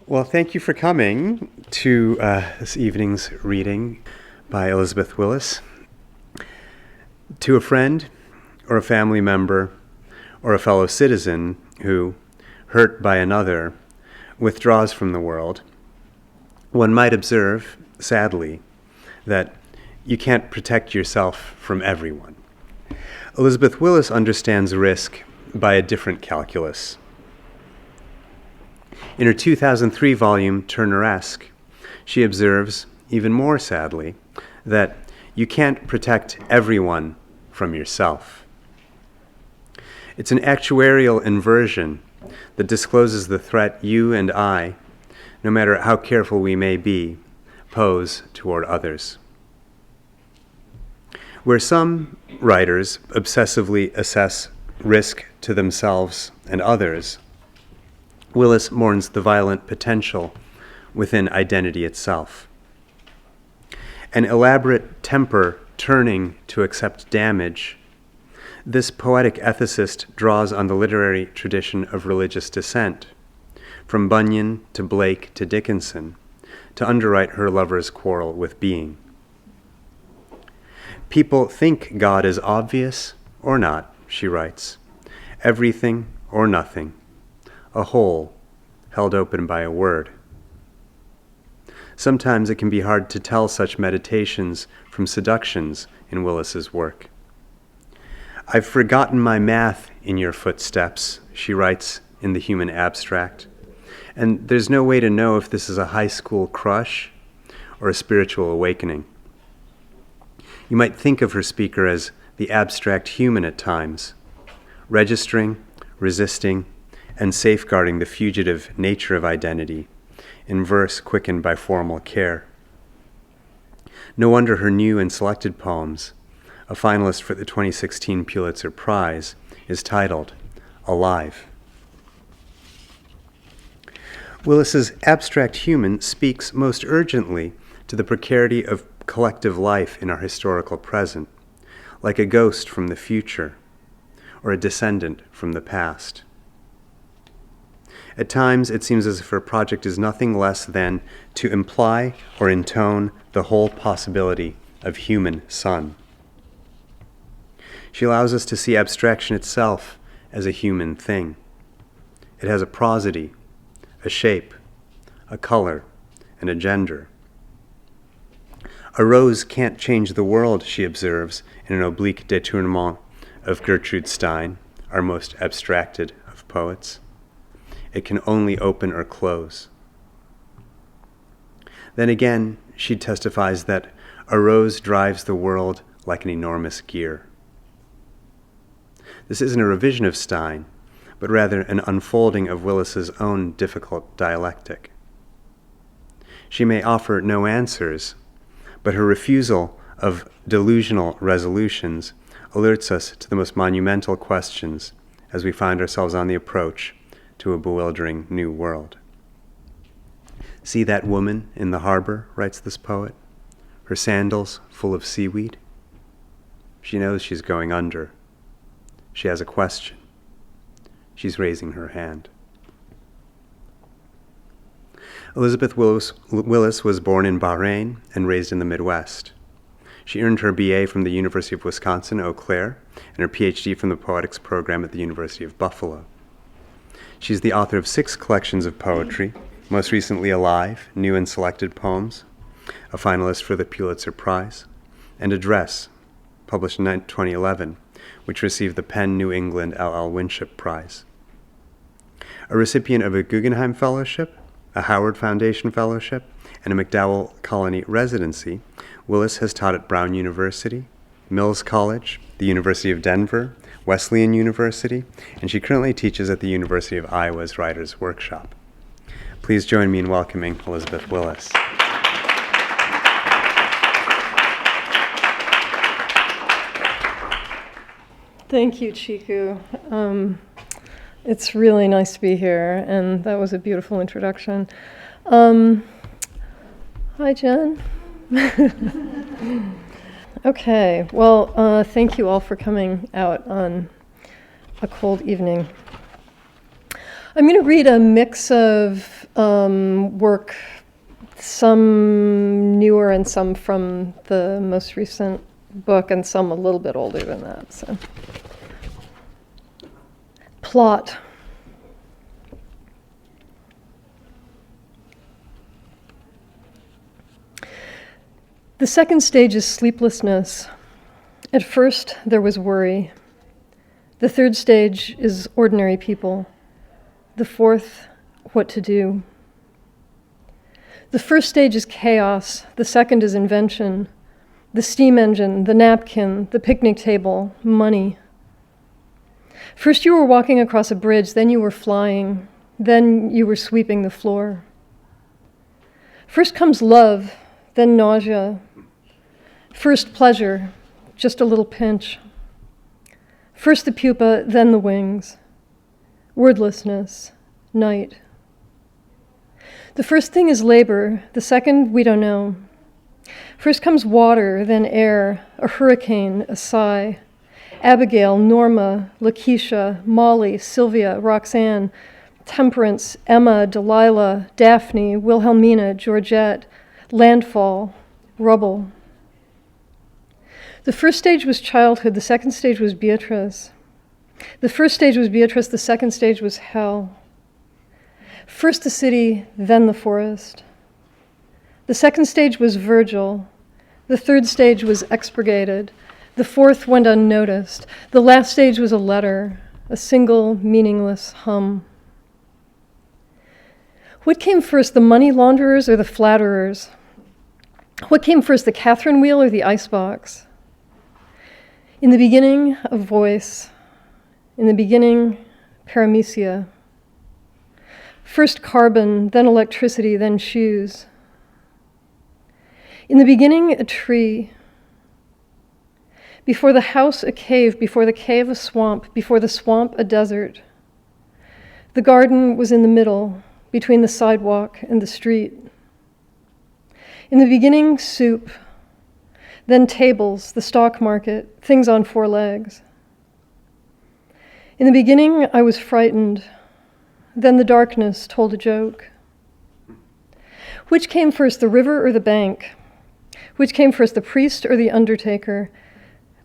Well, thank you for coming to this evening's reading by Elizabeth Willis. To a friend or a family member or a fellow citizen who, hurt by another, withdraws from the world, one might observe, sadly, that you can't protect yourself from everyone. Elizabeth Willis understands risk by a different calculus. In her 2003 volume, Turneresque, she observes, even more sadly, that you can't protect everyone from yourself. It's an actuarial inversion that discloses the threat you and I, no matter how careful we may be, pose toward others. Where some writers obsessively assess risk to themselves and others, Willis mourns the violent potential within identity itself. An elaborate temper turning to accept damage, this poetic ethicist draws on the literary tradition of religious dissent, from Bunyan to Blake to Dickinson, to underwrite her lover's quarrel with being. People think God is obvious or not, she writes, everything or nothing, a whole held open by a word. Sometimes it can be hard to tell such meditations from seductions in Willis's work. I've forgotten my math in your footsteps, she writes in The Human Abstract, and there's no way to know if this is a high school crush or a spiritual awakening. You might think of her speaker as the abstract human at times, registering, resisting, and safeguarding the fugitive nature of identity in verse quickened by formal care. No wonder her new and selected poems, a finalist for the 2016 Pulitzer Prize, is titled Alive. Willis's abstract human speaks most urgently to the precarity of collective life in our historical present, like a ghost from the future or a descendant from the past. At times, it seems as if her project is nothing less than to imply or intone the whole possibility of human son. She allows us to see abstraction itself as a human thing. It has a prosody, a shape, a color, and a gender. A rose can't change the world, she observes in an oblique détournement of Gertrude Stein, our most abstracted of poets. It can only open or close. Then again, she testifies that a rose drives the world like an enormous gear. This isn't a revision of Stein, but rather an unfolding of Willis's own difficult dialectic. She may offer no answers, but her refusal of delusional resolutions alerts us to the most monumental questions as we find ourselves on the approach to a bewildering new world. See that woman in the harbor, writes this poet, her sandals full of seaweed? She knows she's going under. She has a question. She's raising her hand. Elizabeth Willis was born in Bahrain and raised in the Midwest. She earned her BA from the University of Wisconsin-Eau Claire and her PhD from the Poetics program at the University of Buffalo. She's the author of 6 collections of poetry, most recently Alive, New and Selected Poems, a finalist for the Pulitzer Prize, and Address, published in 2011, which received the Penn New England L.L. Winship Prize. A recipient of a Guggenheim Fellowship, a Howard Foundation Fellowship, and a MacDowell Colony residency, Willis has taught at Brown University, Mills College, the University of Denver, Wesleyan University, and she currently teaches at the University of Iowa's Writers' Workshop. Please join me in welcoming Elizabeth Willis. Thank you, Chiku. It's really nice to be here, and that was a beautiful introduction. Hi, Jen. Okay, well, thank you all for coming out on a cold evening. I'm going to read a mix of work, some newer and some from the most recent book, and some a little bit older than that. So, plot. The second stage is sleeplessness. At first, there was worry. The third stage is ordinary people. The fourth, what to do. The first stage is chaos. The second is invention. The steam engine, the napkin, the picnic table, money. First you were walking across a bridge, then you were flying, then you were sweeping the floor. First comes love, then nausea. First pleasure, just a little pinch. First the pupa, then the wings. Wordlessness, night. The first thing is labor, the second we don't know. First comes water, then air, a hurricane, a sigh. Abigail, Norma, Lakeisha, Molly, Sylvia, Roxanne, Temperance, Emma, Delilah, Daphne, Wilhelmina, Georgette, landfall, rubble. The first stage was childhood, the second stage was Beatrice. The first stage was Beatrice, the second stage was hell. First the city, then the forest. The second stage was Virgil. The third stage was expurgated. The fourth went unnoticed. The last stage was a letter, a single meaningless hum. What came first, the money launderers or the flatterers? What came first, the Catherine wheel or the icebox? In the beginning, a voice. In the beginning, paramecia. First carbon, then electricity, then shoes. In the beginning, a tree. Before the house, a cave. Before the cave, a swamp. Before the swamp, a desert. The garden was in the middle, between the sidewalk and the street. In the beginning, soup. Then tables, the stock market, things on four legs. In the beginning, I was frightened. Then the darkness told a joke. Which came first, the river or the bank? Which came first, the priest or the undertaker?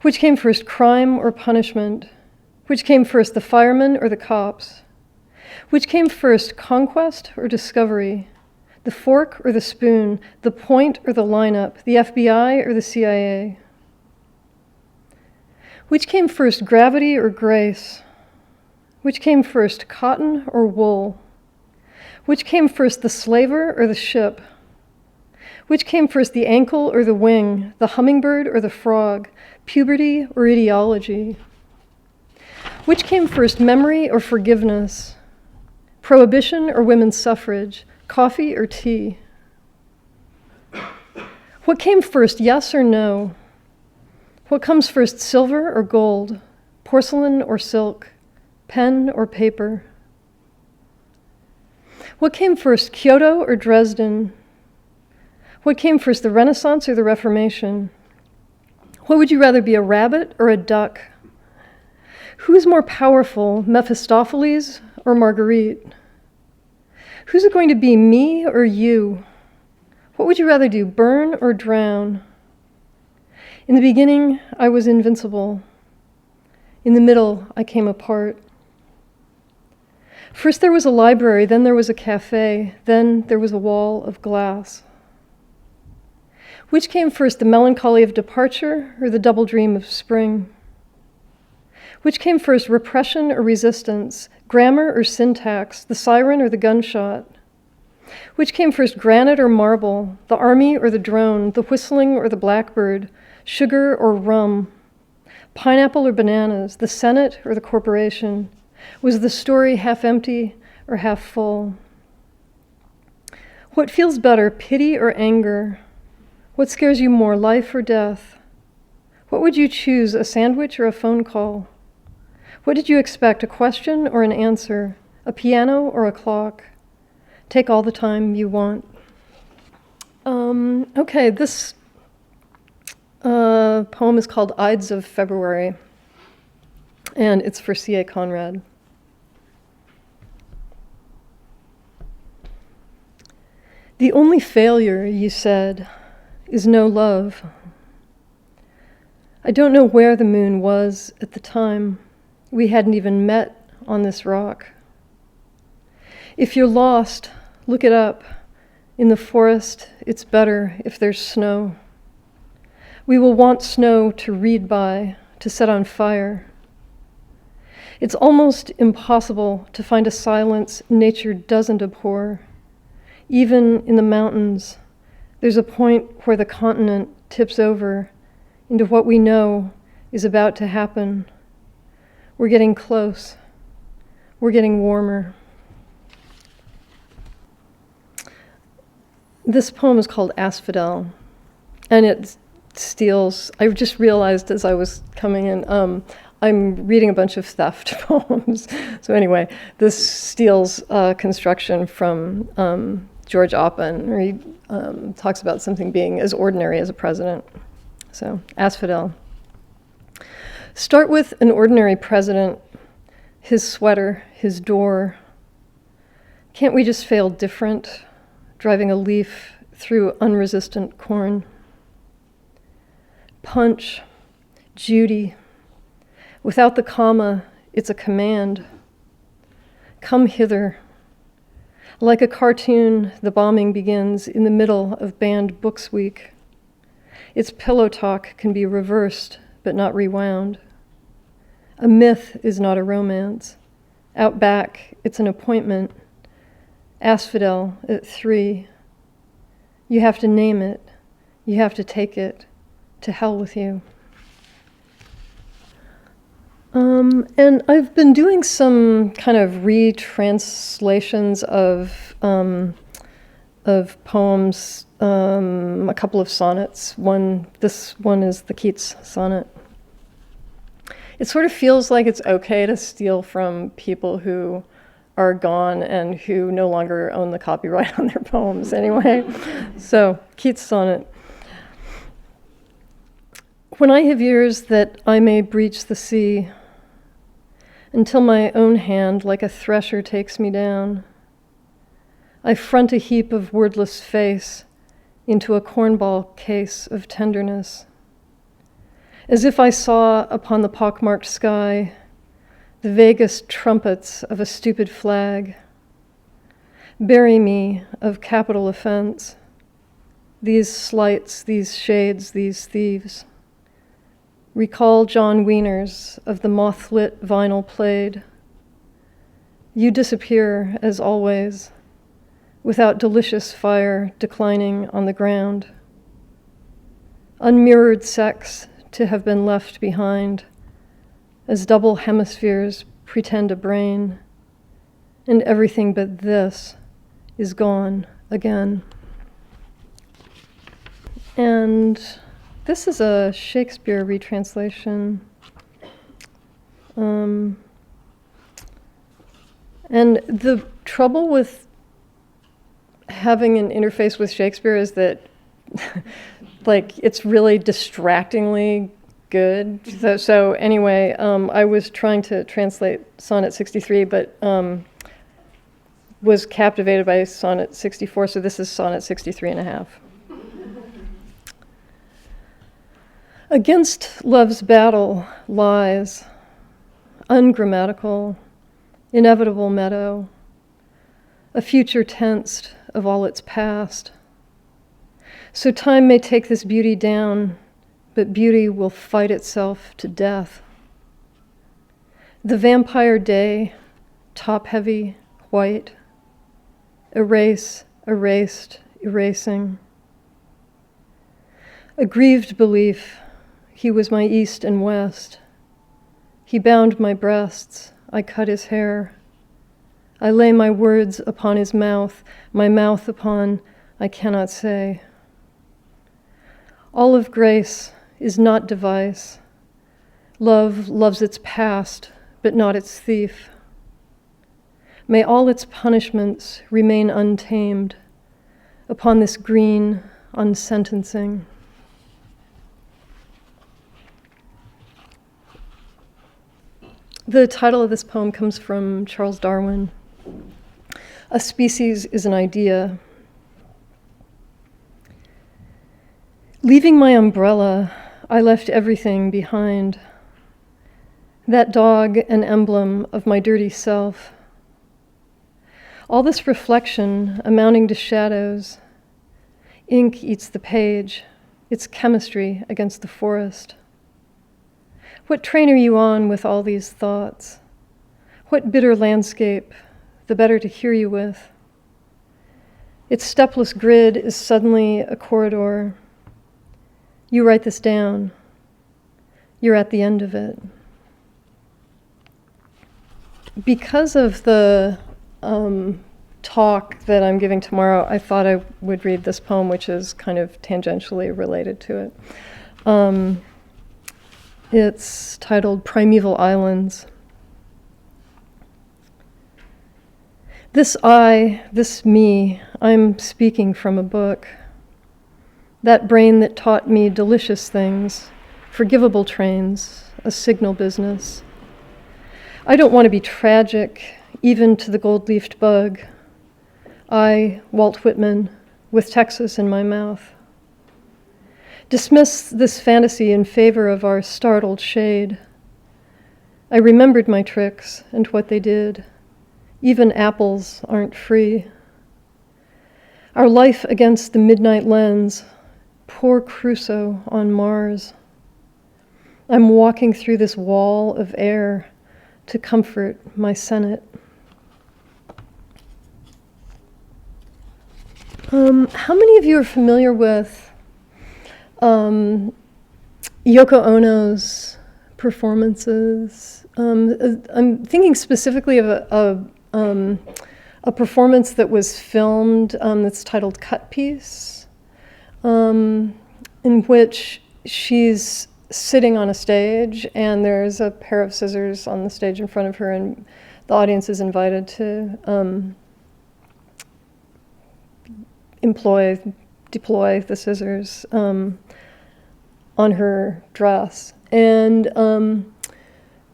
Which came first, crime or punishment? Which came first, the firemen or the cops? Which came first, conquest or discovery? The fork or the spoon, the point or the lineup, the FBI or the CIA? Which came first, gravity or grace? Which came first, cotton or wool? Which came first, the slaver or the ship? Which came first, the ankle or the wing, the hummingbird or the frog, puberty or ideology? Which came first, memory or forgiveness? Prohibition or women's suffrage? Coffee or tea? What came first, yes or no? What comes first, silver or gold? Porcelain or silk? Pen or paper? What came first, Kyoto or Dresden? What came first, the Renaissance or the Reformation? What would you rather be, a rabbit or a duck? Who is more powerful, Mephistopheles or Marguerite? Who's it going to be, me or you? What would you rather do, burn or drown? In the beginning, I was invincible. In the middle, I came apart. First there was a library, then there was a cafe, then there was a wall of glass. Which came first, the melancholy of departure or the double dream of spring? Which came first, repression or resistance, grammar or syntax, the siren or the gunshot? Which came first, granite or marble, the army or the drone, the whistling or the blackbird, sugar or rum, pineapple or bananas, the Senate or the corporation? Was the story half empty or half full? What feels better, pity or anger? What scares you more, life or death? What would you choose, a sandwich or a phone call? What did you expect, a question or an answer, a piano or a clock? Take all the time you want. Okay, this poem is called Ides of February, and it's for C.A. Conrad. The only failure, you said, is no love. I don't know where the moon was at the time. We hadn't even met on this rock. If you're lost, look it up. In the forest, it's better if there's snow. We will want snow to read by, to set on fire. It's almost impossible to find a silence nature doesn't abhor. Even in the mountains, there's a point where the continent tips over into what we know is about to happen. We're getting close. We're getting warmer. This poem is called Asphodel, and it steals, I just realized as I was coming in, I'm reading a bunch of theft poems. So anyway, this steals construction from George Oppen, where he talks about something being as ordinary as a president. So, Asphodel. Start with an ordinary president, his sweater, his door. Can't we just fail different, driving a leaf through unresistant corn? Punch, Judy. Without the comma, it's a command. Come hither. Like a cartoon, the bombing begins in the middle of banned books week. Its pillow talk can be reversed, but not rewound. A myth is not a romance. Out back, it's an appointment. Asphodel at 3. You have to name it. You have to take it. To hell with you. And I've been doing some kind of retranslations of poems, a couple of sonnets. This one is the Keats sonnet. It sort of feels like it's okay to steal from people who are gone and who no longer own the copyright on their poems anyway. So, Keats sonnet. When I have years that I may breach the sea, until my own hand like a thresher takes me down, I front a heap of wordless face into a cornball case of tenderness, as if I saw upon the pockmarked sky the vaguest trumpets of a stupid flag. Bury me of capital offense, these slights, these shades, these thieves. Recall John Wieners of the moth-lit vinyl played. You disappear, as always, without delicious fire declining on the ground. Unmirrored sex to have been left behind, as double hemispheres pretend a brain, and everything but this is gone again. And this is a Shakespeare retranslation. And the trouble with having an interface with Shakespeare is that like it's really distractingly good. So anyway, I was trying to translate Sonnet 63, but was captivated by Sonnet 64, so this is Sonnet 63 and a half. Against love's battle lies ungrammatical, inevitable meadow, a future tensed of all its past. So time may take this beauty down, but beauty will fight itself to death. The vampire day, top-heavy, white, erase, erased, erasing. A grieved belief, he was my east and west. He bound my breasts, I cut his hair. I lay my words upon his mouth, my mouth upon I cannot say. All of grace is not device. Love loves its past, but not its thief. May all its punishments remain untamed upon this green unsentencing. The title of this poem comes from Charles Darwin. A species is an idea. Leaving my umbrella, I left everything behind. That dog, an emblem of my dirty self. All this reflection amounting to shadows. Ink eats the page, its chemistry against the forest. What train are you on with all these thoughts? What bitter landscape, the better to hear you with? Its stepless grid is suddenly a corridor. You write this down. You're at the end of it. Because of the talk that I'm giving tomorrow, I thought I would read this poem, which is kind of tangentially related to it. It's titled Primeval Islands. This I, this me, I'm speaking from a book. That brain that taught me delicious things, forgivable trains, a signal business. I don't want to be tragic, even to the gold-leafed bug. I, Walt Whitman, with Texas in my mouth. Dismiss this fantasy in favor of our startled shade. I remembered my tricks and what they did. Even apples aren't free. Our life against the midnight lens, poor Crusoe on Mars. I'm walking through this wall of air to comfort my Senate. How many of you are familiar with Yoko Ono's performances? I'm thinking specifically of a performance that was filmed that's titled Cut Piece, in which she's sitting on a stage and there's a pair of scissors on the stage in front of her, and the audience is invited to deploy the scissors on her dress. And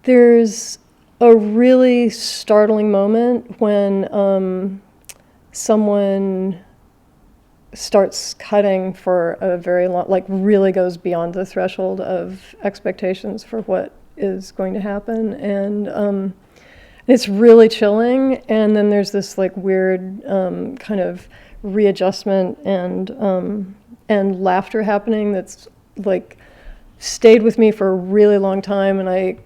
there's a really startling moment when someone starts cutting for a very long, like really goes beyond the threshold of expectations for what is going to happen. And it's really chilling. And then there's this like weird kind of readjustment and laughter happening that's like stayed with me for a really long time. And I,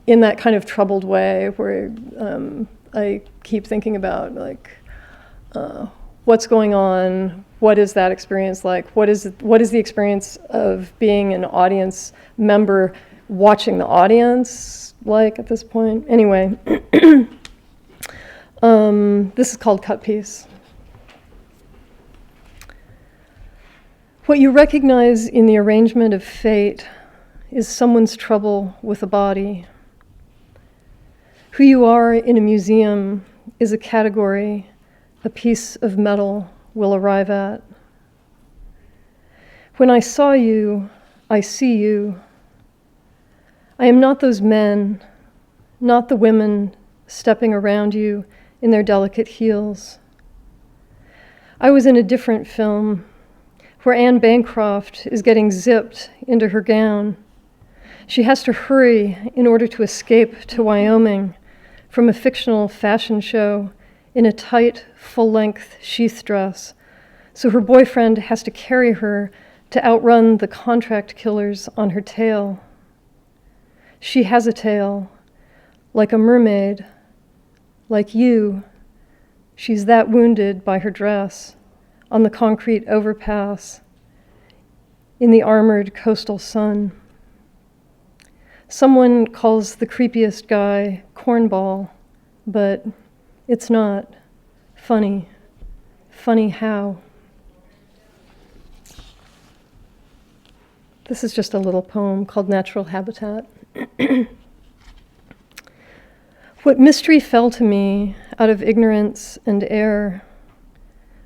in that kind of troubled way where I keep thinking about like, what's going on? What is that experience like? What is the experience of being an audience member watching the audience like at this point? Anyway, this is called Cut Piece. What you recognize in the arrangement of fate is someone's trouble with a body. Who you are in a museum is a category a piece of metal will arrive at. When I saw you, I see you. I am not those men, not the women stepping around you in their delicate heels. I was in a different film where Anne Bancroft is getting zipped into her gown. She has to hurry in order to escape to Wyoming from a fictional fashion show in a tight, full-length sheath dress, so her boyfriend has to carry her to outrun the contract killers on her tail. She has a tail, like a mermaid, like you. She's that wounded by her dress on the concrete overpass in the armored coastal sun. Someone calls the creepiest guy cornball, but it's not. Funny. Funny how? This is just a little poem called Natural Habitat. What mystery fell to me out of ignorance and error?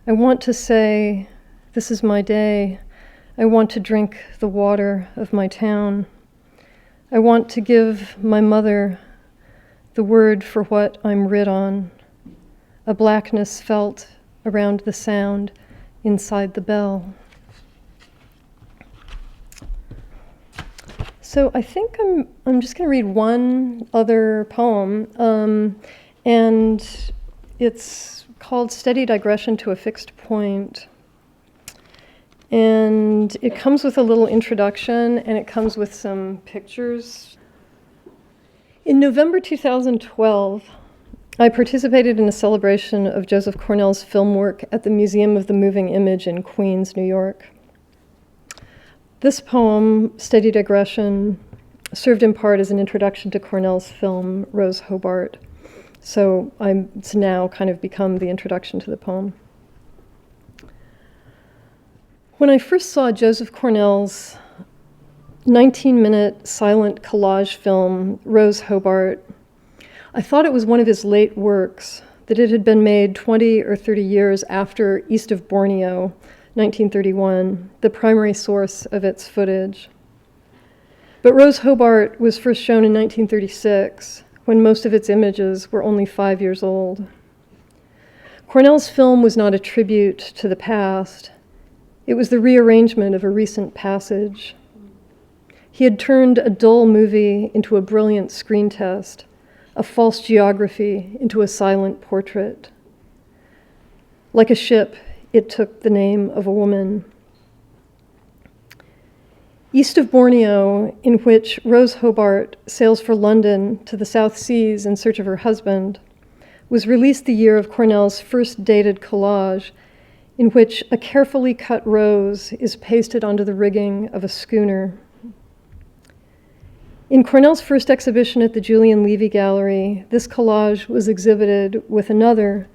I want to say, this is my day. I want to drink the water of my town. I want to give my mother the word for what I'm writ on. A blackness felt around the sound inside the bell. So I think I'm just going to read one other poem, and it's called Steady Digression to a Fixed Point. And it comes with a little introduction, and it comes with some pictures. In November 2012, I participated in a celebration of Joseph Cornell's film work at the Museum of the Moving Image in Queens, New York. This poem, Steady Digression, served in part as an introduction to Cornell's film, Rose Hobart. So it's now kind of become the introduction to the poem. When I first saw Joseph Cornell's 19-minute silent collage film, Rose Hobart, I thought it was one of his late works, that it had been made 20 or 30 years after East of Borneo, 1931, the primary source of its footage. But Rose Hobart was first shown in 1936, when most of its images were only 5 years old. Cornell's film was not a tribute to the past. It was the rearrangement of a recent passage. He had turned a dull movie into a brilliant screen test, a false geography into a silent portrait. Like a ship, it took the name of a woman. East of Borneo, in which Rose Hobart sails for London to the South Seas in search of her husband, was released the year of Cornell's first dated collage, in which a carefully cut rose is pasted onto the rigging of a schooner. In Cornell's first exhibition at the Julian Levy Gallery, this collage was exhibited with another,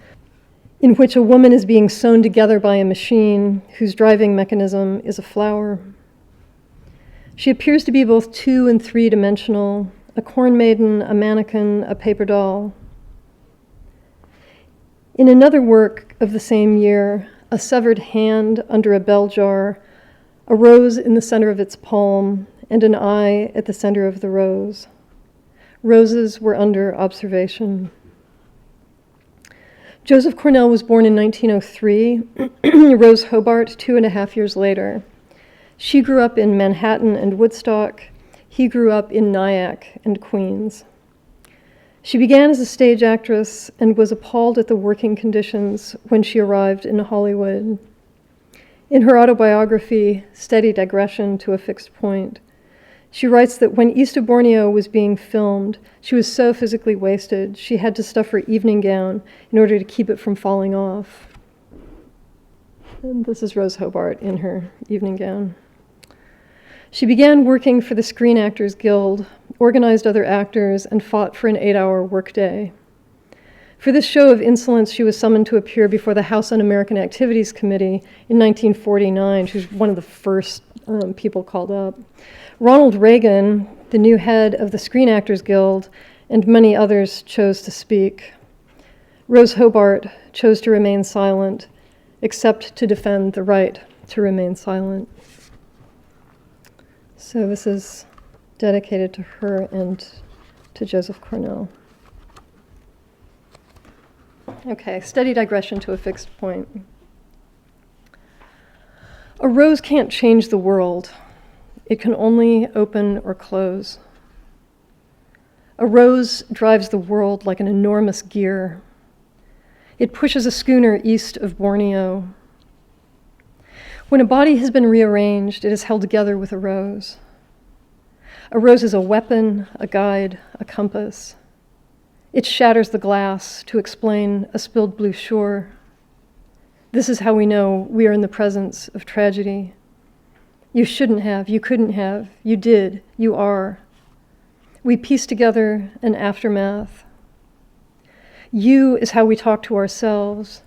in which a woman is being sewn together by a machine whose driving mechanism is a flower. She appears to be both 2- and 3-dimensional, a corn maiden, a mannequin, a paper doll. In another work of the same year, a severed hand under a bell jar, a rose in the center of its palm, and an eye at the center of the rose. Roses were under observation. Joseph Cornell was born in 1903, Rose Hobart 2.5 years later. She grew up in Manhattan and Woodstock. He grew up in Nyack and Queens. She began as a stage actress and was appalled at the working conditions when she arrived in Hollywood. In her autobiography, Steady Digression to a Fixed Point, she writes that when East of Borneo was being filmed, she was so physically wasted, she had to stuff her evening gown in order to keep it from falling off. And this is Rose Hobart in her evening gown. She began working for the Screen Actors Guild, organized other actors, and fought for an 8-hour workday. For this show of insolence, she was summoned to appear before the House Un-American Activities Committee in 1949. She was one of the first people called up. Ronald Reagan, the new head of the Screen Actors Guild, and many others chose to speak. Rose Hobart chose to remain silent, except to defend the right to remain silent. So this is dedicated to her and to Joseph Cornell. Okay, steady digression to a fixed point. A rose can't change the world. It can only open or close. A rose drives the world like an enormous gear. It pushes a schooner east of Borneo. When a body has been rearranged, it is held together with a rose. A rose is a weapon, a guide, a compass. It shatters the glass to explain a spilled blue shore. This is how we know we are in the presence of tragedy. You shouldn't have, you couldn't have, you did, you are. We piece together an aftermath. You is how we talk to ourselves.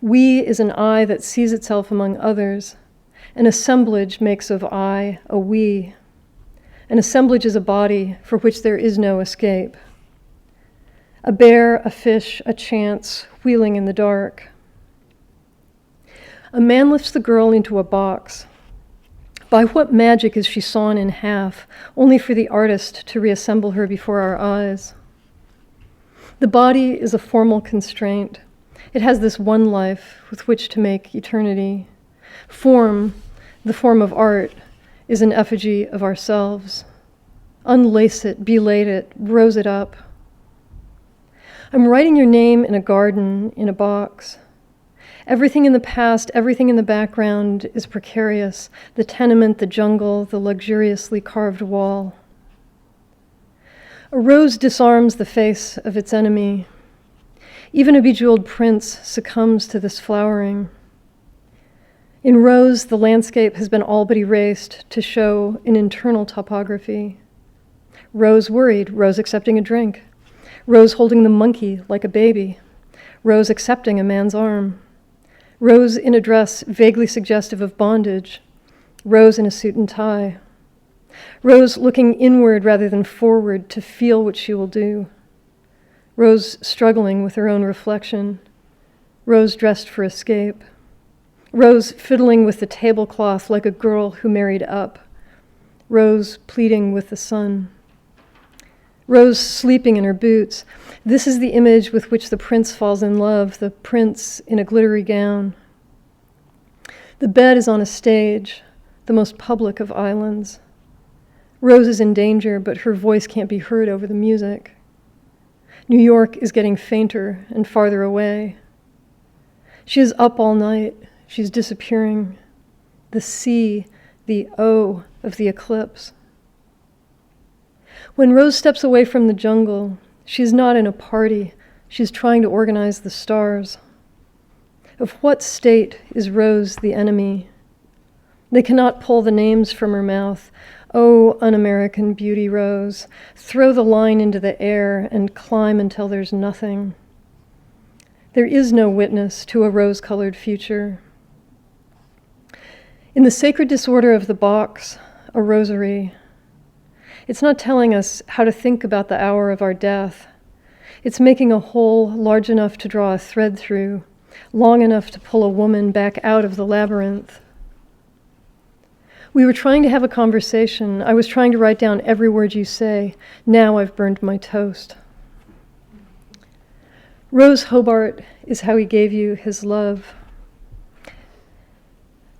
We is an I that sees itself among others. An assemblage makes of I a we. An assemblage is a body for which there is no escape. A bear, a fish, a chance, wheeling in the dark. A man lifts the girl into a box. By what magic is she sawn in half, only for the artist to reassemble her before our eyes? The body is a formal constraint. It has this one life with which to make eternity. Form, the form of art, is an effigy of ourselves. Unlace it, belate it, rose it up. I'm writing your name in a garden, in a box. Everything in the past, everything in the background is precarious. The tenement, the jungle, the luxuriously carved wall. A rose disarms the face of its enemy. Even a bejeweled prince succumbs to this flowering. In rose, the landscape has been all but erased to show an internal topography. Rose worried, Rose accepting a drink. Rose holding the monkey like a baby. Rose accepting a man's arm. Rose in a dress vaguely suggestive of bondage. Rose in a suit and tie. Rose looking inward rather than forward to feel what she will do. Rose struggling with her own reflection. Rose dressed for escape. Rose fiddling with the tablecloth like a girl who married up. Rose pleading with the sun. Rose sleeping in her boots. This is the image with which the prince falls in love, the prince in a glittery gown. The bed is on a stage, the most public of islands. Rose is in danger, but her voice can't be heard over the music. New York is getting fainter and farther away. She is up all night. She's disappearing. The C, the O of the eclipse. When Rose steps away from the jungle, she's not in a party. She's trying to organize the stars. Of what state is Rose the enemy? They cannot pull the names from her mouth. Oh, un-American beauty Rose, throw the line into the air and climb until there's nothing. There is no witness to a rose-colored future. In the sacred disorder of the box, a rosary. It's not telling us how to think about the hour of our death. It's making a hole large enough to draw a thread through, long enough to pull a woman back out of the labyrinth. We were trying to have a conversation. I was trying to write down every word you say. Now I've burned my toast. Rose Hobart is how he gave you his love.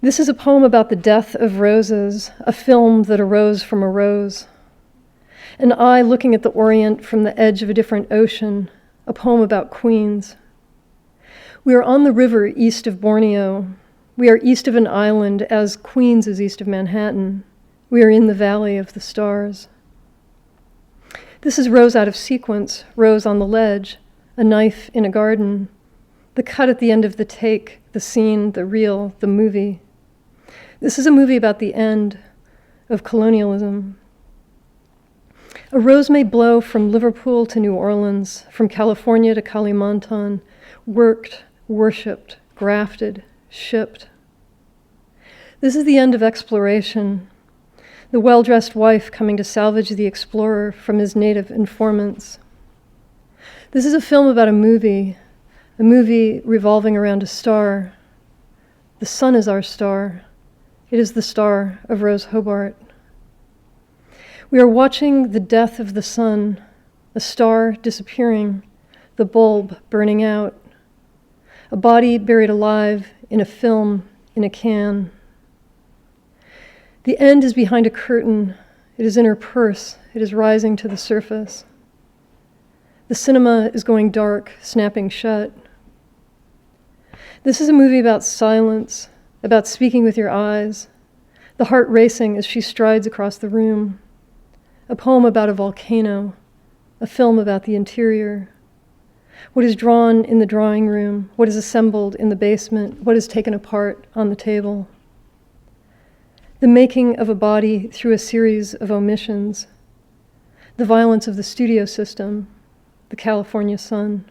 This is a poem about the death of roses, a film that arose from a rose. An eye looking at the Orient from the edge of a different ocean, a poem about queens. We are on the river east of Borneo. We are east of an island as Queens is east of Manhattan. We are in the valley of the stars. This is Rose out of sequence, Rose on the ledge, a knife in a garden, the cut at the end of the take, the scene, the reel, the movie. This is a movie about the end of colonialism. A rose may blow from Liverpool to New Orleans, from California to Kalimantan, worked, worshipped, grafted, shipped. This is the end of exploration, the well-dressed wife coming to salvage the explorer from his native informants. This is a film about a movie revolving around a star. The sun is our star. It is the star of Rose Hobart. We are watching the death of the sun, a star disappearing, the bulb burning out, a body buried alive in a film, in a can. The end is behind a curtain. It is in her purse. It is rising to the surface. The cinema is going dark, snapping shut. This is a movie about silence, about speaking with your eyes, the heart racing as she strides across the room. A poem about a volcano, a film about the interior. What is drawn in the drawing room, what is assembled in the basement, what is taken apart on the table. The making of a body through a series of omissions. The violence of the studio system, the California sun.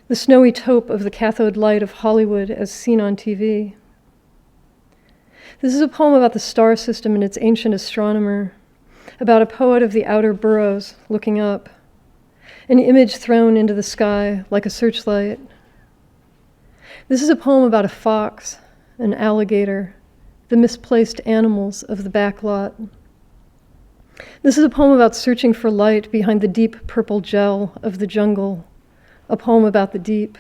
The snowy taupe of the cathode light of Hollywood as seen on TV. This is a poem about the star system and its ancient astronomer, about a poet of the outer boroughs looking up, an image thrown into the sky like a searchlight. This is a poem about a fox, an alligator, the misplaced animals of the backlot. This is a poem about searching for light behind the deep purple gel of the jungle, a poem about the deep,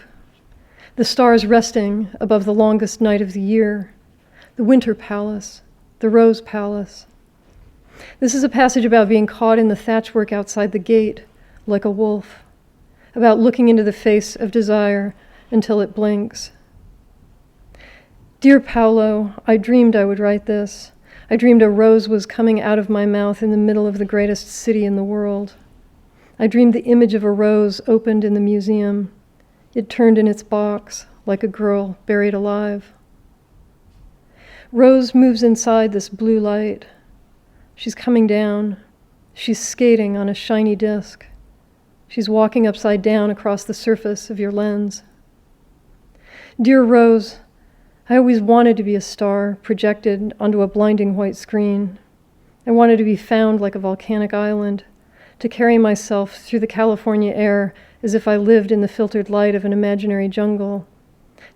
the stars resting above the longest night of the year, the winter palace, the rose palace. This is a passage about being caught in the thatchwork outside the gate, like a wolf, about looking into the face of desire until it blinks. Dear Paolo, I dreamed I would write this. I dreamed a rose was coming out of my mouth in the middle of the greatest city in the world. I dreamed the image of a rose opened in the museum. It turned in its box like a girl buried alive. Rose moves inside this blue light. She's coming down. She's skating on a shiny disc. She's walking upside down across the surface of your lens. Dear Rose, I always wanted to be a star projected onto a blinding white screen. I wanted to be found like a volcanic island, to carry myself through the California air as if I lived in the filtered light of an imaginary jungle,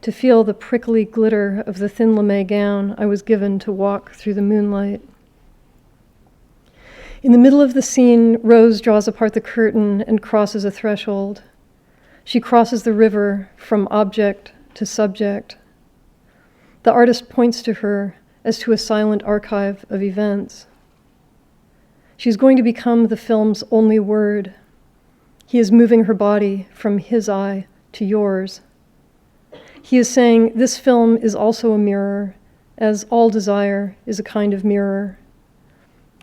to feel the prickly glitter of the thin lame gown I was given to walk through the moonlight. In the middle of the scene, Rose draws apart the curtain and crosses a threshold. She crosses the river from object to subject. The artist points to her as to a silent archive of events. She's going to become the film's only word. He is moving her body from his eye to yours. He is saying this film is also a mirror, as all desire is a kind of mirror.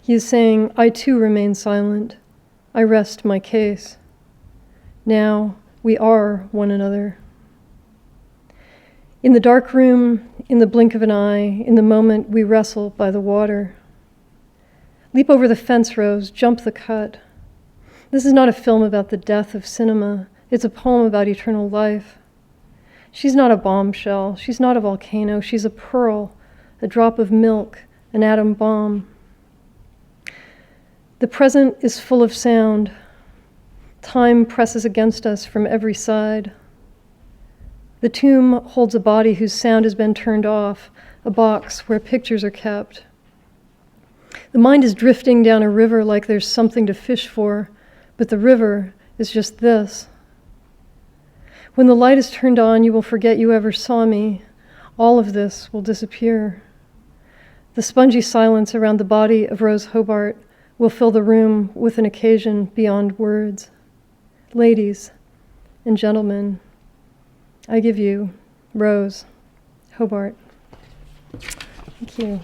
He is saying, I too remain silent. I rest my case. Now we are one another. In the dark room, in the blink of an eye, in the moment we wrestle by the water. Leap over the fence, Rose, jump the cut. This is not a film about the death of cinema. It's a poem about eternal life. She's not a bombshell. She's not a volcano. She's a pearl, a drop of milk, an atom bomb. The present is full of sound. Time presses against us from every side. The tomb holds a body whose sound has been turned off, a box where pictures are kept. The mind is drifting down a river like there's something to fish for, but the river is just this. When the light is turned on, you will forget you ever saw me. All of this will disappear. The spongy silence around the body of Rose Hobart will fill the room with an occasion beyond words. Ladies and gentlemen, I give you Rose Hobart. Thank you.